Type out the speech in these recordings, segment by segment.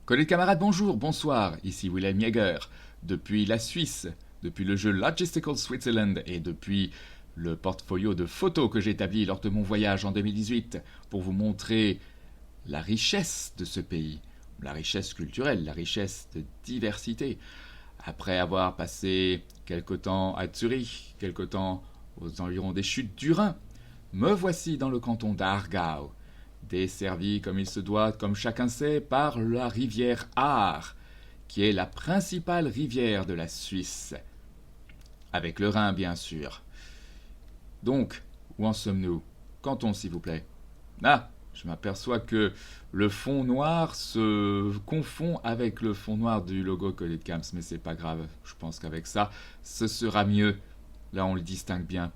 Collègues camarades, bonjour, bonsoir, ici Wilhelm Jäger. Depuis la Suisse, depuis le jeu Logistical Switzerland et depuis le portfolio de photos que j'ai établi lors de mon voyage en 2018 pour vous montrer la richesse de ce pays, la richesse culturelle, la richesse de diversité. Après avoir passé quelque temps à Zurich, quelque temps aux environs des chutes du Rhin, me voici dans le canton d'Aargau, desservi comme il se doit, comme chacun sait, par la rivière Aar, qui est la principale rivière de la Suisse, avec le Rhin bien sûr. Donc, où en sommes-nous? Canton, s'il vous plaît. Ah, je m'aperçois que le fond noir se confond avec le fond noir du logo Collègue Camps, mais c'est pas grave, je pense qu'avec ça, ce sera mieux. Là, on le distingue bien.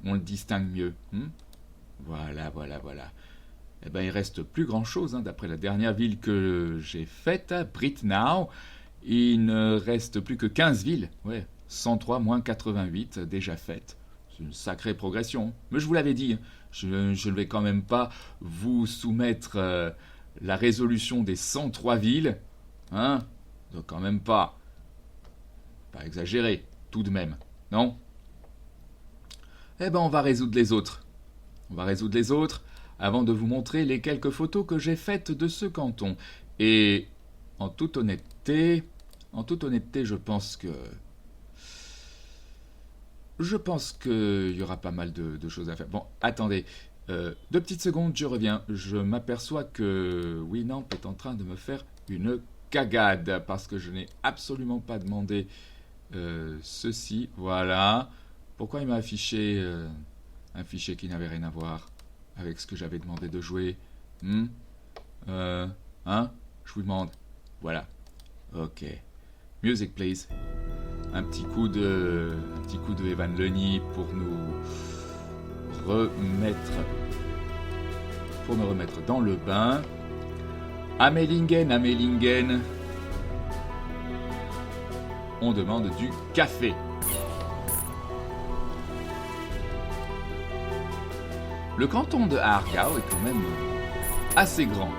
On le distingue mieux. Voilà. Eh ben, il reste plus grand-chose, d'après la dernière ville que j'ai faite, Britnau. Il ne reste plus que 15 villes, 103 moins 88 déjà faites. C'est une sacrée progression. Mais je vous l'avais dit, je ne vais quand même pas vous soumettre la résolution des 103 villes. Donc quand même pas. Pas exagéré, tout de même. Non? Eh ben, on va résoudre les autres. Avant de vous montrer les quelques photos que j'ai faites de ce canton. Et en toute honnêteté, je pense qu'il y aura pas mal de choses à faire. Bon, attendez, 2 petites secondes, je reviens. Je m'aperçois que Winamp est en train de me faire une cagade parce que je n'ai absolument pas demandé ceci. Voilà. Pourquoi il m'a affiché un fichier qui n'avait rien à voir avec ce que j'avais demandé de jouer? Je vous demande. Voilà. Ok. Music, please. Un petit coup de Evan Lenny pour nous remettre dans le bain. Amelingen. On demande du café. Le canton de Aargau est quand même assez grand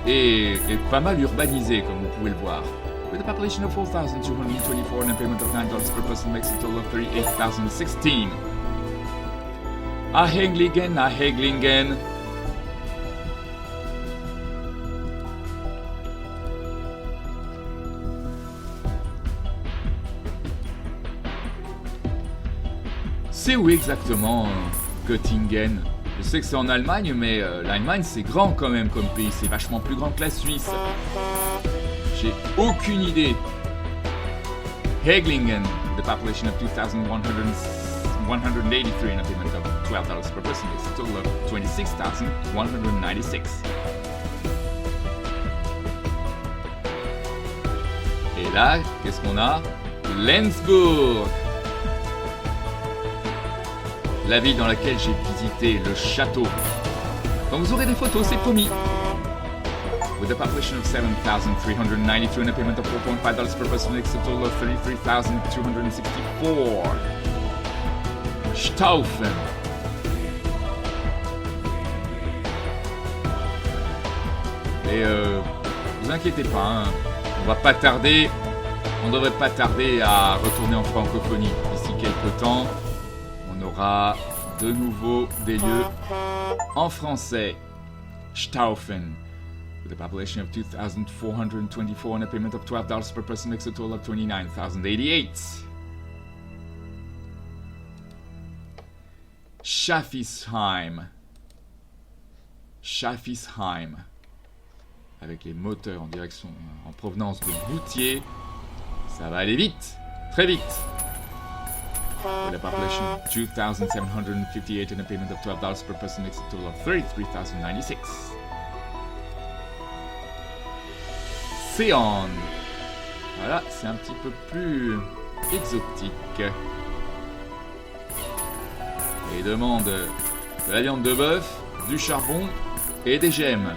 et pas mal urbanisé, comme vous pouvez le voir. With a population of 4,224 and a payment of $9 per person makes a total of 38,016. Aheglingen. C'est où exactement Göttingen? Je sais que c'est en Allemagne, mais l'Allemagne c'est grand quand même comme pays, c'est vachement plus grand que la Suisse. J'ai aucune idée. Heglingen, the population of 2,183 and a payment of $12 per person makes a total of 26,196. Et là, qu'est-ce qu'on a? Lenzburg, la ville dans laquelle j'ai visité le château. Donc vous aurez des photos, c'est promis. With a population of 7,392 and a payment of $4.5 per person makes a total of 33,264. Staufen. Et vous inquiétez pas, on devrait pas tarder à retourner en francophonie. D'ici quelques temps, on aura de nouveau des lieux en français. Staufen. With a population of 2,424 and a payment of $12 per person makes a total of 29,088. Schaffisheim. Avec les moteurs en provenance de Boutier, ça va aller vite, très vite. With a population of 2,758 and a payment of $12 per person makes a total of 33,096. Seon. Voilà, c'est un petit peu plus exotique. Et demande de la viande de bœuf, du charbon et des gemmes.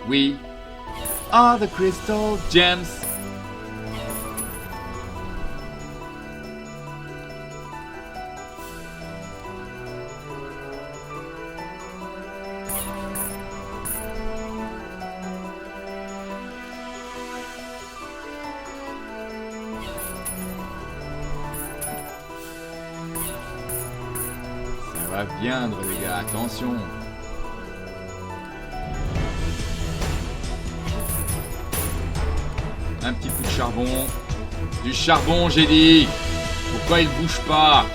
Oui. Ah, the crystal gems. va viendre, les gars, attention. Un petit coup de charbon. Du charbon, j'ai dit. Pourquoi il bouge pas?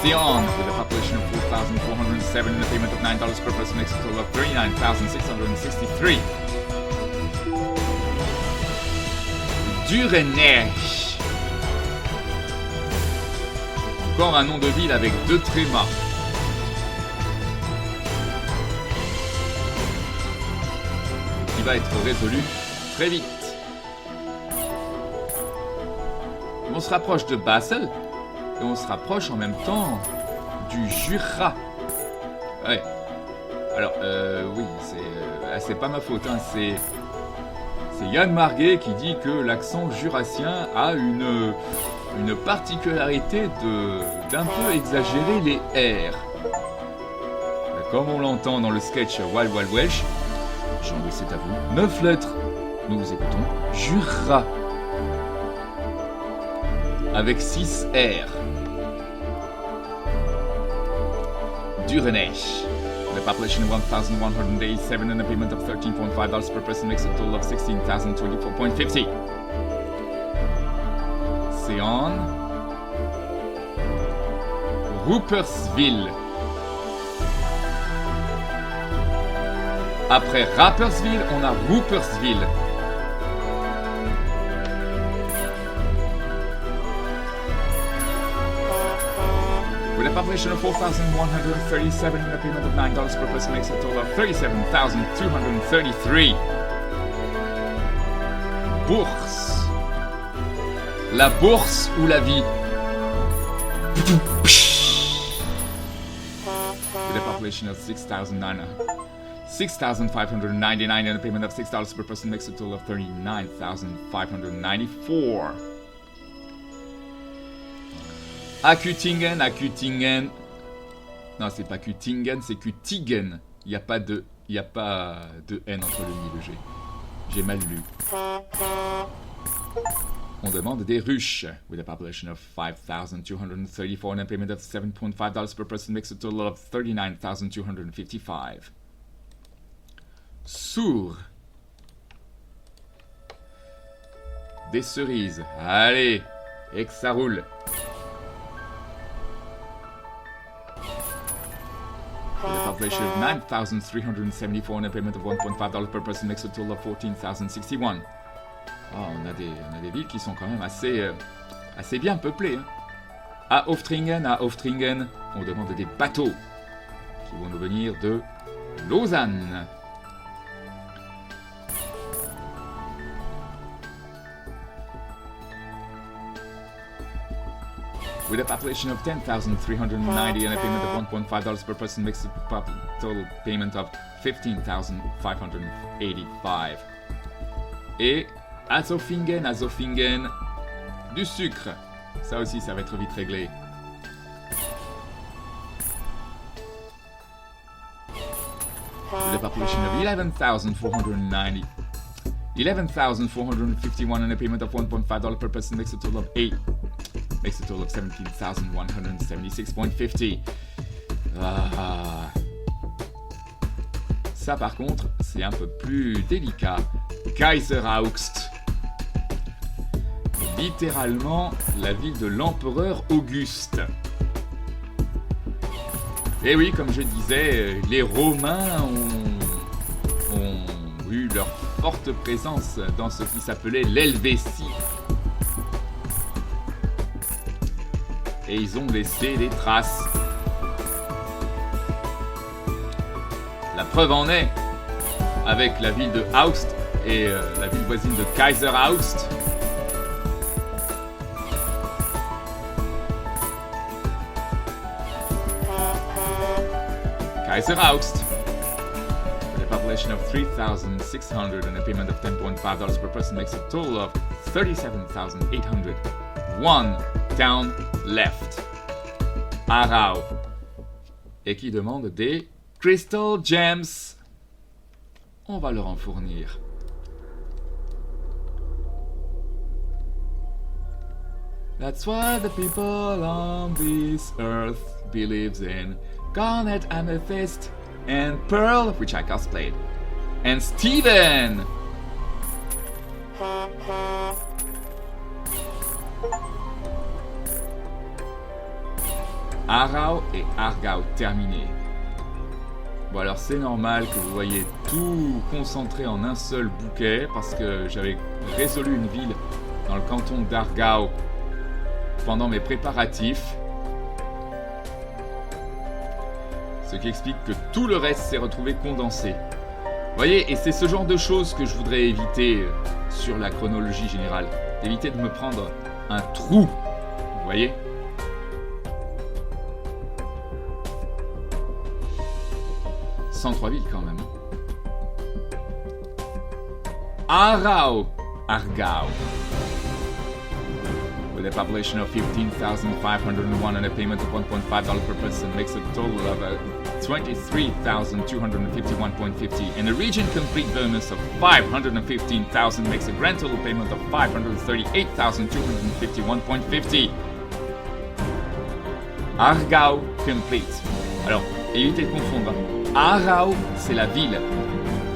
Theon, with a population of 4,407 and a payment of $9 per person makes a total of 39,663. Durenech. Encore un nom de ville avec 2 trémas. Qui va être résolu très vite. On se rapproche de Basel et on se rapproche en même temps du Jura. Ouais. Alors, oui, c'est pas ma faute, hein, c'est Yann Marguet qui dit que l'accent jurassien a une particularité d'un peu exagérer les R. Comme on l'entend dans le sketch Wild Wild Wesh, Jean-Louis, c'est à vous. 9 lettres. Nous vous écoutons Jura. Avec 6 R. Durenech. The population of 1,187 and a payment of $13.5 per person makes a total of 16,024.50. Sean. Rupersville. Après Rappersville, on a Rupersville. With a population of 4,137 and a payment of $9 per person makes a total of 37,233. Bourse. La bourse ou la vie? With a population of 6,599 and a payment of $6 per person makes a total of 39,594. Akutingen. Non, c'est pas Kutingen, c'est Kutigen. Il n'y a pas de N entre le I et le G. J'ai mal lu. On demande des ruches. With a population of 5,234 and a payment of $7.5 per person makes a total of 39,255. Sourd. Des cerises. Allez, et que ça roule. With a population of 9,374 and a payment of $1.5 per person makes a total of 14,061. Oh, on a des villes qui sont quand même assez bien peuplées. Hein. À Oftringen, on demande des bateaux qui vont nous venir de Lausanne. With a population of 10,390 and a payment of $1.5 per person makes a total payment of 15,585. Et à Zofingen, du sucre. Ça aussi, ça va être vite réglé. With a population of 11,451 and a payment of $1.5 per person makes a total of 17,176.50. Ça par contre, c'est un peu plus délicat. Kaiseraugst. Littéralement, la ville de l'empereur Auguste. Et oui, comme je disais, les Romains ont eu leur forte présence dans ce qui s'appelait l'Helvétie. Et ils ont laissé des traces. La preuve en est avec la ville de Augst et la ville voisine de Kaiseraugst. Kaiseraugst, with a population of 3,600 and a payment of $10.5 per person makes a total of 37,800. One down left. Arau. Et qui demande des Crystal Gems. On va leur en fournir. That's what the people on this earth believes in. Garnet, amethyst, and pearl, which I cosplayed. And Steven! Arau et Argao terminé. Bon alors c'est normal que vous voyez tout concentré en un seul bouquet parce que j'avais résolu une ville dans le canton d'Argao pendant mes préparatifs. Ce qui explique que tout le reste s'est retrouvé condensé. Vous voyez, et c'est ce genre de choses que je voudrais éviter sur la chronologie générale. D'éviter de me prendre un trou. Vous voyez ? Centre-ville quand même. Arau, Argao. With a population of 15,501 and a payment of $1.5 per person makes a total of 23,251.50 and a region complete bonus of 515,000 makes a grand total payment of 538,251.50. Argao complete. Alors, évitez de confondre. Arau, c'est la ville.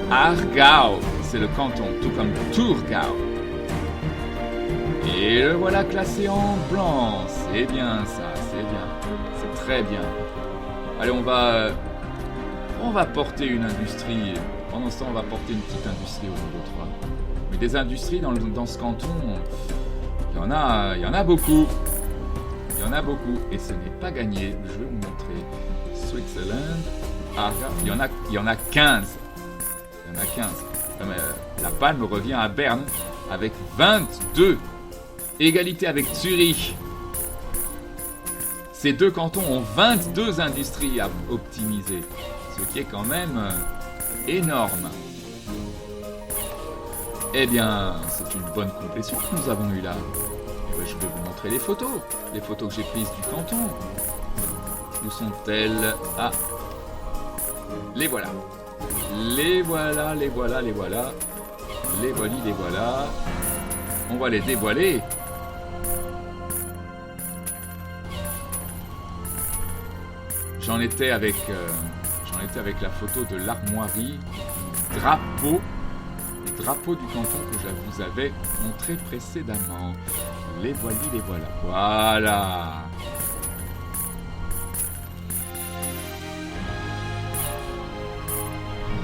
Argao, c'est le canton, tout comme Turgao. Et le voilà classé en blanc. C'est bien ça, c'est bien. C'est très bien. Allez, on va porter une industrie. Pendant ce temps, on va porter une petite industrie au niveau 3. Mais des industries dans ce canton, il y en a beaucoup. Il y en a beaucoup. Et ce n'est pas gagné. Je vais vous montrer. Switzerland. Il y en a 15. Il y en a 15. La palme revient à Berne avec 22. Égalité avec Zurich. Ces deux cantons ont 22 industries à optimiser, ce qui est quand même énorme. Eh bien, c'est une bonne complétion que nous avons eue là. Je vais vous montrer les photos que j'ai prises du canton. Où sont-elles? Ah, les voilà. Les voilà. Les voili, les voilà. On va les dévoiler. J'en étais avec la photo de l'armoirie, le drapeau du canton que je vous avais montré précédemment. Les voilà.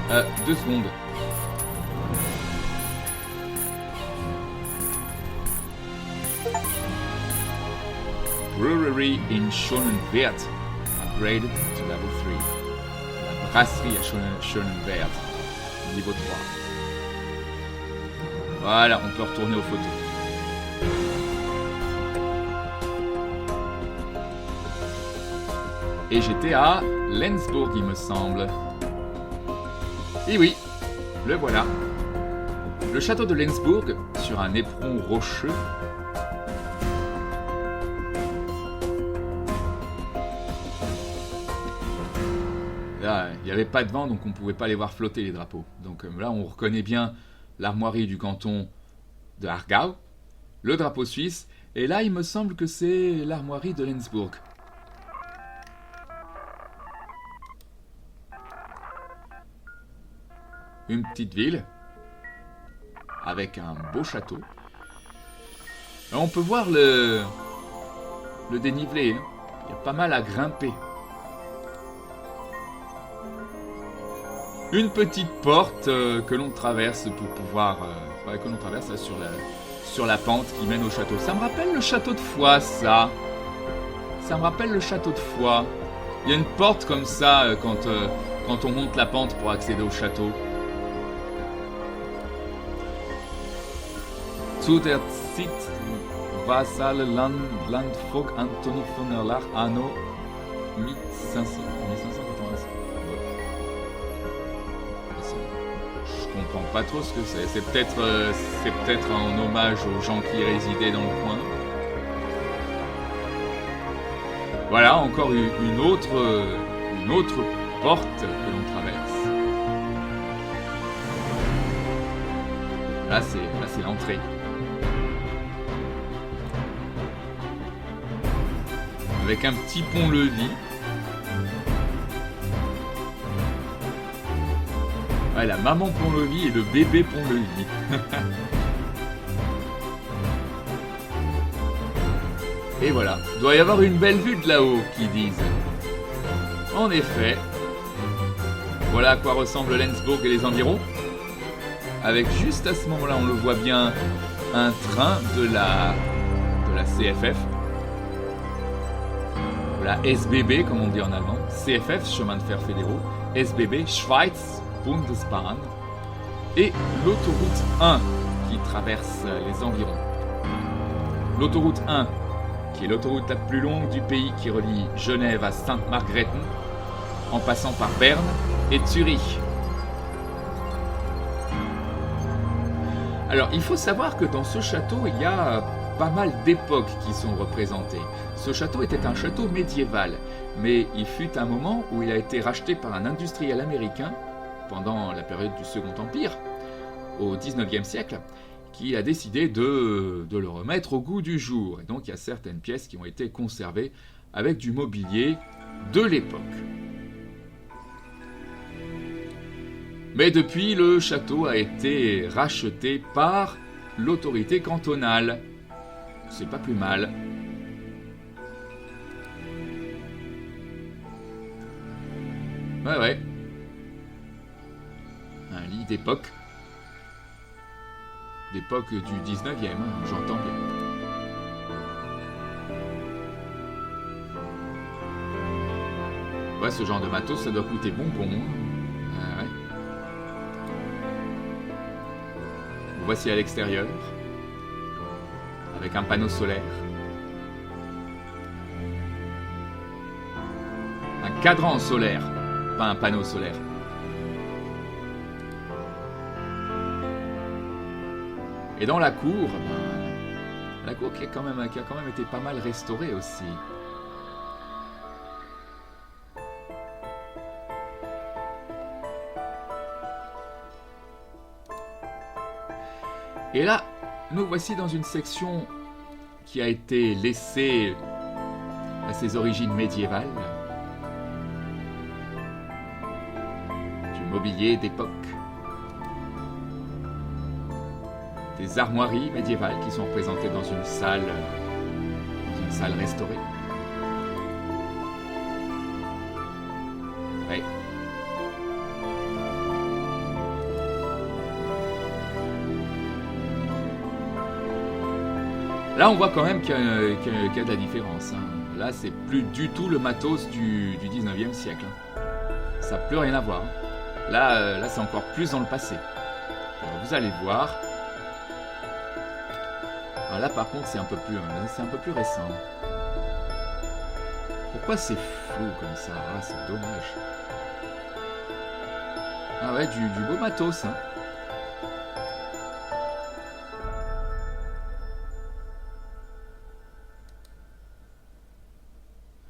Voilà. Deux secondes. Brewery in Schönenwert, upgraded to level 3. La brasserie à Schönenwert, niveau 3. Voilà, on peut retourner aux photos. Et j'étais à Lenzburg, il me semble. Et oui, le voilà. Le château de Lenzburg, sur un éperon rocheux. Là, il n'y avait pas de vent, donc on ne pouvait pas les voir flotter, les drapeaux. Donc là, on reconnaît bien l'armoirie du canton de Aargau, le drapeau suisse, et là, il me semble que c'est l'armoirie de Lenzburg. Une petite ville, avec un beau château. Alors, on peut voir le dénivelé, hein. Il y a pas mal à grimper. Une petite porte que l'on traverse pour pouvoir... que l'on traverse là, sur la pente qui mène au château. Ça me rappelle le château de Foix, ça. Ça me rappelle le château de Foix. Il y a une porte comme ça quand on monte la pente pour accéder au château. Zu der Zeit Vassal Landvogt Anthony von Erlach anno 1585. Je comprends pas trop ce que c'est. C'est peut-être un hommage aux gens qui résidaient dans le coin. Voilà, encore une autre porte que l'on traverse. Là, c'est l'entrée. avec un petit pont-levis. Ouais, la maman pont-levis et le bébé pont-levis. Et voilà, doit y avoir une belle vue de là-haut, qu'ils disent. En effet, voilà à quoi ressemble Lenzburg et les environs. Avec juste à ce moment-là, on le voit bien, un train de la CFF. La SBB, comme on dit en allemand. CFF, chemin de fer fédéraux. SBB, Schweiz Bundesbahn. Et l'autoroute 1 qui traverse les environs. L'autoroute 1, qui est l'autoroute la plus longue du pays qui relie Genève à Sainte-Margrethen, en passant par Berne et Zurich. Alors, il faut savoir que dans ce château, il y a pas mal d'époques qui sont représentées. Ce château était un château médiéval, mais il fut un moment où il a été racheté par un industriel américain pendant la période du Second Empire, au XIXe siècle, qui a décidé de le remettre au goût du jour. Et donc, il y a certaines pièces qui ont été conservées avec du mobilier de l'époque. Mais depuis, le château a été racheté par l'autorité cantonale. C'est pas plus mal. Ouais. Un lit d'époque. D'époque du 19e, hein, j'entends bien. Ouais, ce genre de matos, ça doit coûter bonbon. Ouais. Voici à l'extérieur, avec un panneau solaire. Un cadran solaire, pas un panneau solaire. Et dans la cour, la cour qui a quand même été pas mal restaurée aussi. Et là, nous voici dans une section qui a été laissée à ses origines médiévales. Du mobilier d'époque. Des armoiries médiévales qui sont représentées dans une salle restaurée. Ouais. Là, on voit quand même qu'il y a de la différence. Hein. Là, c'est plus du tout le matos du 19e siècle. Hein. Ça n'a plus rien à voir. Là, c'est encore plus dans le passé. Alors, vous allez voir. Alors là, par contre, c'est un peu plus récent. Pourquoi c'est flou comme ça? Ah, c'est dommage. Ah ouais, du beau matos, hein.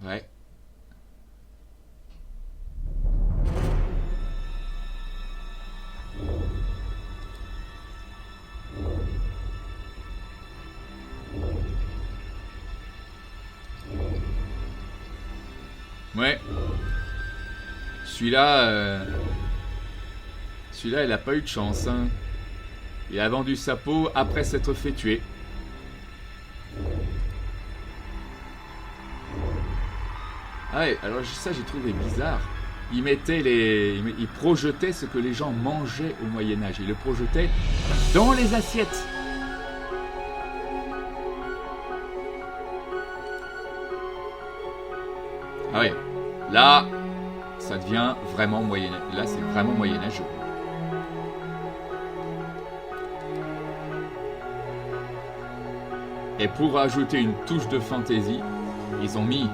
Ouais. Ouais. Celui-là, il a pas eu de chance. Hein. Il a vendu sa peau après s'être fait tuer. Ah ouais, alors ça j'ai trouvé bizarre. Il projetait ce que les gens mangeaient au Moyen-Âge. Il le projetait dans les assiettes. Ah ouais, là, ça devient vraiment moyen-âgeux. Là, c'est vraiment moyen-âgeux. Et pour ajouter une touche de fantaisie, ils ont mis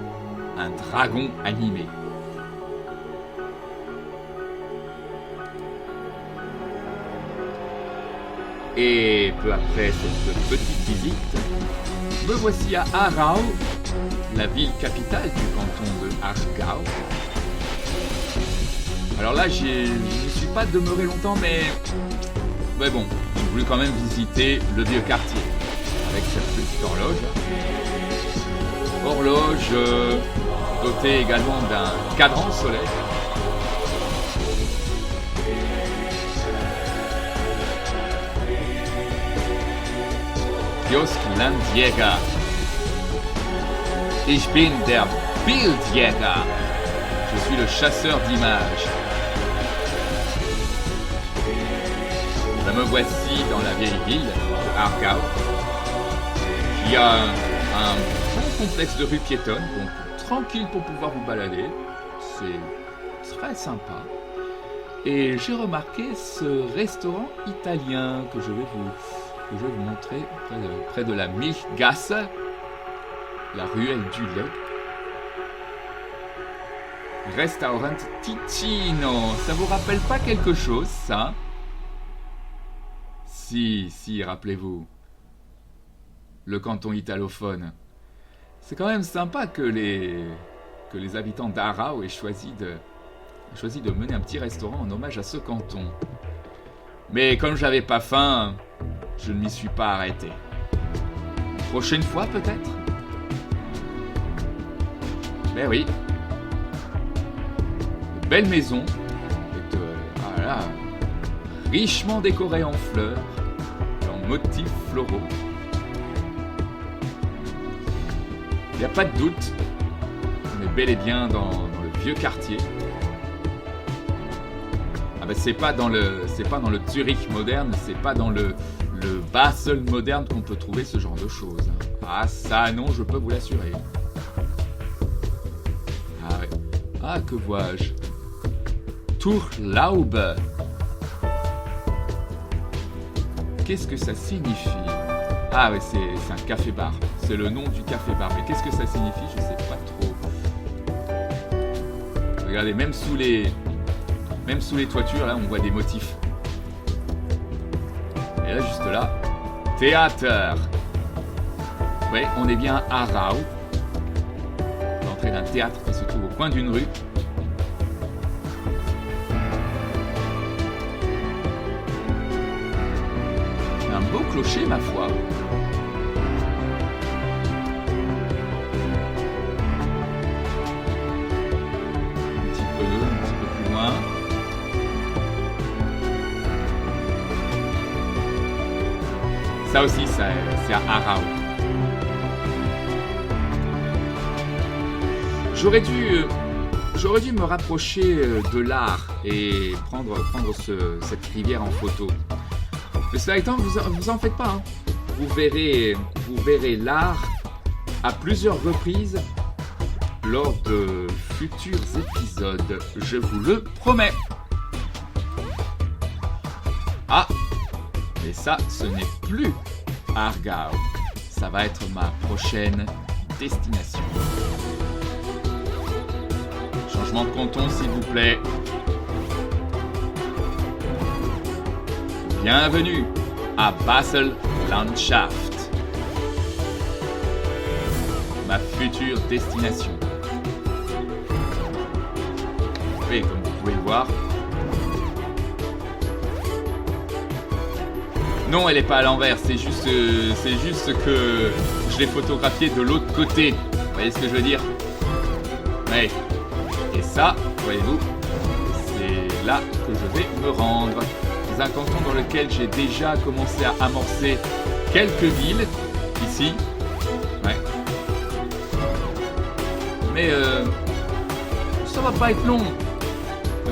un dragon animé. Et peu après cette petite visite, me voici à Aarau, la ville capitale du canton de Aargau. Alors là, je ne suis pas demeuré longtemps, mais bon, j'ai voulu quand même visiter le vieux quartier avec cette petite horloge. Horloge dotée également d'un cadran solaire. Kiosk Landjäger. Ich bin der Bildjäger. Je suis le chasseur d'images. Me voici dans la vieille ville, Aargau, qui a un bon complexe de rue piétonne, donc tranquille pour pouvoir vous balader. C'est très sympa. Et j'ai remarqué ce restaurant italien que je vais vous montrer près de la Milchgasse, la ruelle du lait. Restaurant Ticino, ça vous rappelle pas quelque chose, ça? Si, rappelez-vous. Le canton italophone. C'est quand même sympa que les habitants d'Aarau aient choisi de mener un petit restaurant en hommage à ce canton. Mais comme j'avais pas faim, je ne m'y suis pas arrêté. Prochaine fois, peut-être? Ben oui. De belles maisons. Voilà. Richement décorées en fleurs et en motifs floraux. Il n'y a pas de doute, on est bel et bien dans le vieux quartier. Ah ben c'est pas dans le Zurich moderne, c'est pas dans le Basel moderne qu'on peut trouver ce genre de choses. Ah ça non, je peux vous l'assurer. Ah ouais. Ah que vois-je? Turlaube. Qu'est-ce que ça signifie? Ah oui, c'est un café-bar. C'est le nom du café-bar. Mais qu'est-ce que ça signifie? Je sais pas trop. Regardez, même sous les toitures, là, on voit des motifs. Et là, juste là, théâtre. Oui, on est bien à Aarau. L'entrée d'un théâtre qui se trouve au coin d'une rue. Un beau clocher, ma foi. Un petit peu plus loin. Ça aussi, c'est à Aarau. J'aurais dû me rapprocher de l'art et prendre cette rivière en photo. Mais cela étant, vous en faites pas. Hein. Vous verrez l'art à plusieurs reprises lors de futurs épisodes. Je vous le promets. Ah, mais ça, ce n'est plus Aargau. Ça va être ma prochaine destination. Changement de canton, s'il vous plaît. Bienvenue à Basel Landschaft, ma future destination. Et comme vous pouvez le voir, non, elle n'est pas à l'envers, c'est juste que je l'ai photographiée de l'autre côté. Vous voyez ce que je veux dire? Ouais. Et ça, voyez-vous, c'est là que je vais me rendre. Un canton dans lequel j'ai déjà commencé à amorcer quelques villes, ici. Ouais. Mais ça va pas être long.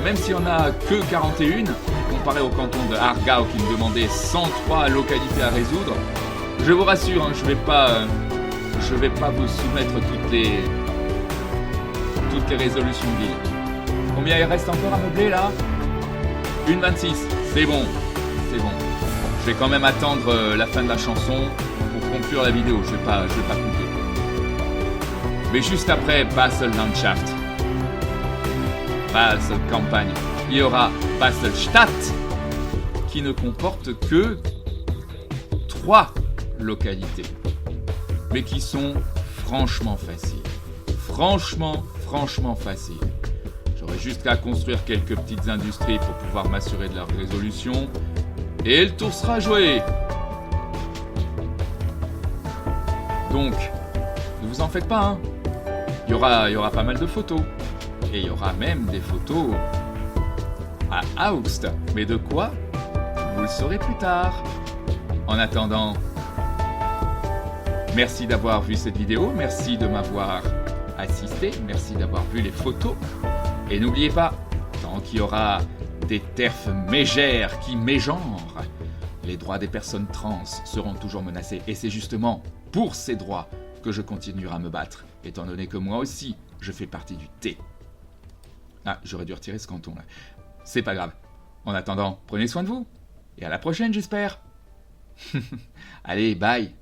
Même s'il n'y en a que 41, comparé au canton de Aargau qui me demandait 103 localités à résoudre, je vous rassure, hein, je vais pas vous soumettre toutes les résolutions de villes. Combien il reste encore à meubler là? 1,26. C'est bon. Je vais quand même attendre la fin de la chanson pour conclure la vidéo. Je vais pas couper. Mais juste après Basel Landschaft, Basel Campagne, il y aura Basel Stadt qui ne comporte que 3 localités, mais qui sont franchement faciles. Franchement faciles. J'aurai juste qu'à construire quelques petites industries pour pouvoir m'assurer de leur résolution. Et le tour sera joué. Donc, Ne vous en faites pas, hein. Il y aura pas mal de photos. Et il y aura même des photos à Augst. Mais de quoi? Vous le saurez plus tard. En attendant, merci d'avoir vu cette vidéo, merci de m'avoir assisté, merci d'avoir vu les photos. Et n'oubliez pas, tant qu'il y aura des terfs mégères qui mégenrent, les droits des personnes trans seront toujours menacés. Et c'est justement pour ces droits que je continuerai à me battre, étant donné que moi aussi, je fais partie du T. Ah, j'aurais dû retirer ce canton là. C'est pas grave. En attendant, prenez soin de vous. Et à la prochaine, j'espère. Allez, bye.